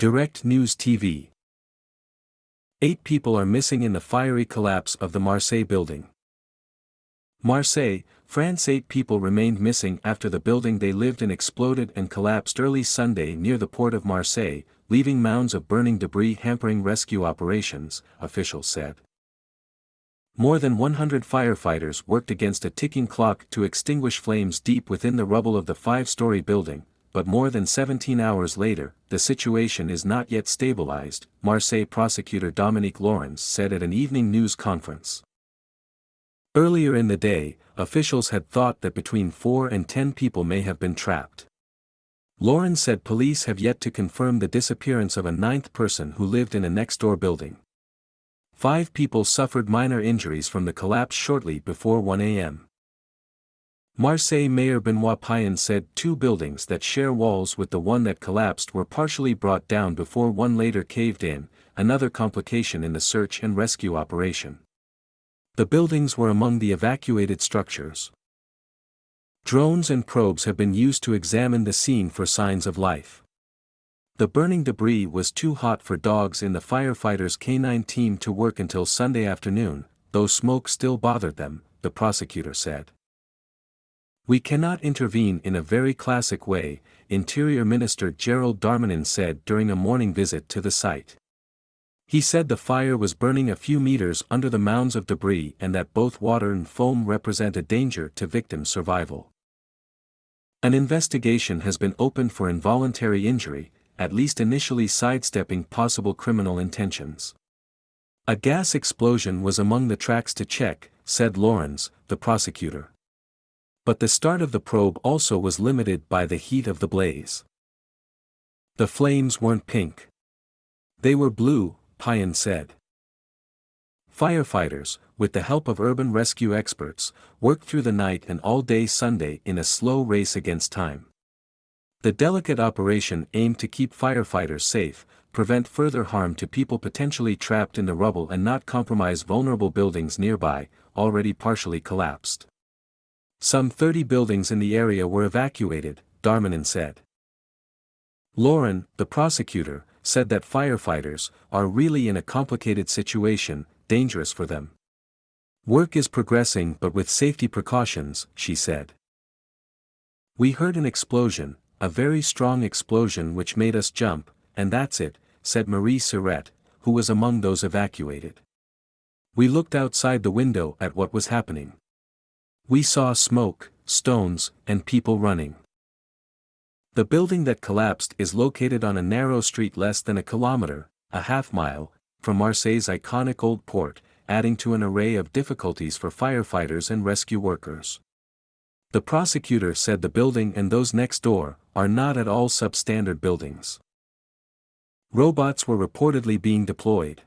Direct News TV. 8 people are missing in the fiery collapse of the Marseille building. Marseille, France. 8 people remained missing after the building they lived in exploded and collapsed early Sunday near the port of Marseille, leaving mounds of burning debris hampering rescue operations, officials said. More than 100 firefighters worked against a ticking clock to extinguish flames deep within the rubble of the 5-story building, but more than 17 hours later, the situation is not yet stabilized, Marseille prosecutor Dominique Laurens said at an evening news conference. Earlier in the day, officials had thought that between 4 and 10 people may have been trapped. Laurens said police have yet to confirm the disappearance of a 9th person who lived in a next-door building. 5 people suffered minor injuries from the collapse shortly before 1 a.m. Marseille Mayor Benoît Payen said 2 buildings that share walls with the one that collapsed were partially brought down before one later caved in, another complication in the search and rescue operation. The buildings were among the evacuated structures. Drones and probes have been used to examine the scene for signs of life. The burning debris was too hot for dogs in the firefighters' K9 team to work until Sunday afternoon, though smoke still bothered them, the prosecutor said. "We cannot intervene in a very classic way," Interior Minister Gérald Darmanin said during a morning visit to the site. He said the fire was burning a few meters under the mounds of debris and that both water and foam represent a danger to victim survival. An investigation has been opened for involuntary injury, at least initially sidestepping possible criminal intentions. A gas explosion was among the tracks to check, said Laurens, the prosecutor. But the start of the probe also was limited by the heat of the blaze. The flames weren't pink. They were blue, Payen said. Firefighters, with the help of urban rescue experts, worked through the night and all day Sunday in a slow race against time. The delicate operation aimed to keep firefighters safe, prevent further harm to people potentially trapped in the rubble and not compromise vulnerable buildings nearby, already partially collapsed. Some 30 buildings in the area were evacuated, Darmanin said. Laurens, the prosecutor, said that firefighters are really in a complicated situation, dangerous for them. Work is progressing but with safety precautions, she said. "We heard an explosion, a very strong explosion which made us jump, and that's it," said Marie Siret, who was among those evacuated. "We looked outside the window at what was happening. We saw smoke, stones, and people running." The building that collapsed is located on a narrow street less than a kilometer, a half-mile, from Marseille's iconic old port, adding to an array of difficulties for firefighters and rescue workers. The prosecutor said the building and those next door are not at all substandard buildings. Robots were reportedly being deployed.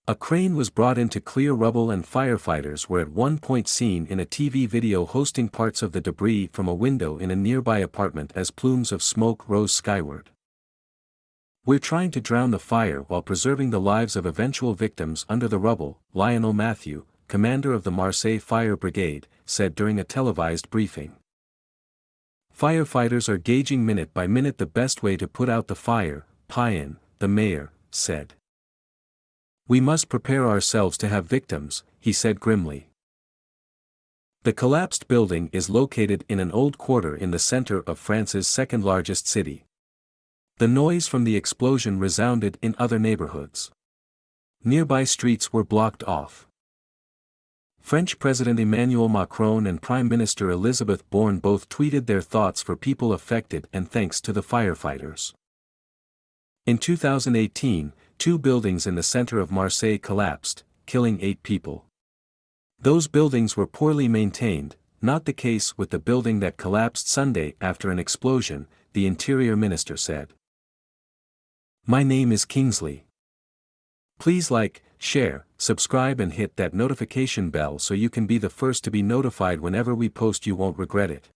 A crane was brought in to clear rubble and firefighters were at one point seen in a TV video hosting parts of the debris from a window in a nearby apartment as plumes of smoke rose skyward. "We're trying to drown the fire while preserving the lives of eventual victims under the rubble," Lionel Mathieu, commander of the Marseille Fire Brigade, said during a televised briefing. "Firefighters are gauging minute by minute the best way to put out the fire," Payen, the mayor, said. "We must prepare ourselves to have victims," he said grimly. The collapsed building is located in an old quarter in the center of France's second-largest city. The noise from the explosion resounded in other neighborhoods. Nearby streets were blocked off. French President Emmanuel Macron and Prime Minister Elisabeth Borne both tweeted their thoughts for people affected and thanks to the firefighters. In 2018, 2 buildings in the center of Marseille collapsed, killing 8 people. Those buildings were poorly maintained, not the case with the building that collapsed Sunday after an explosion, the Interior Minister said. "My name is Kingsley. Please like, share, subscribe and hit that notification bell so you can be the first to be notified whenever we post. You won't regret it."